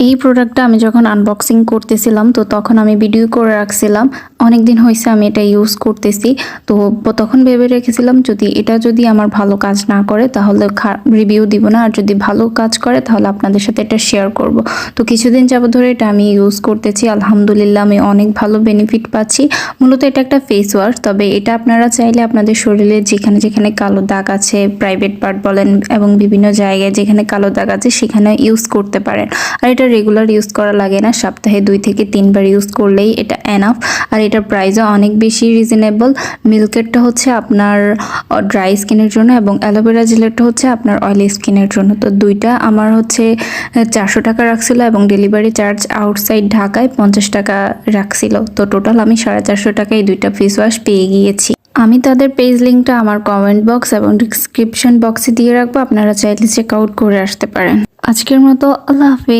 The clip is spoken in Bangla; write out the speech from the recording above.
এই প্রোডাক্টটা আমি যখন আনবক্সিং করতেছিলাম তো তখন আমি ভিডিও করে রাখছিলাম। অনেক দিন হয়েছে আমি এটা ইউজ করতেছি। তো তখন ভেবে রেখেছিলাম যদি আমার ভালো কাজ না করে তাহলে রিভিউ দিব না, আর যদি ভালো কাজ করে তাহলে আপনাদের সাথে এটা শেয়ার করব। তো কিছুদিন যাবত ধরে এটা আমি ইউজ করতেছি, আলহামদুলিল্লাহ আমি অনেক ভালো বেনিফিট পাচ্ছি। মূলত এটা একটা ফেস ওয়াশ, তবে এটা আপনারা চাইলে আপনাদের শরীরে যেখানে যেখানে কালো দাগ আছে, প্রাইভেট পার্ট বলেন এবং বিভিন্ন জায়গায় যেখানে কালো দাগ আছে সেখানে ইউজ করতে পারেন। আর এটা রেগুলার ইউজ করা লাগে না, সপ্তাহে 2 থেকে 3 বার ইউজ করলেই এটা এনাফ। আর এটার প্রাইসও অনেক বেশি রিজনেবল। মিল্কেটটা হচ্ছে আপনার ড্রাই স্কিনের জন্য এবং অ্যালোভেরা জেলেরটা হচ্ছে আপনার অয়েলি স্কিনের জন্য। তো দুইটা আমার হচ্ছে 400 টাকা রাখছিল এবং ডেলিভারি চার্জ আউটসাইড ঢাকায় 50 টাকা রাখছিল। তো টোটাল আমি 450 টাকায় এই দুইটা ফেস ওয়াশ পেয়ে গিয়েছি। আমি তাদের পেজ লিঙ্কটা আমার কমেন্ট বক্স এবং ডিসক্রিপশন বক্সে দিয়ে রাখবো, আপনারা চাইলে চেক আউট করে আসতে পারেন। আজকের মতো আল্লাহ হাফেজ।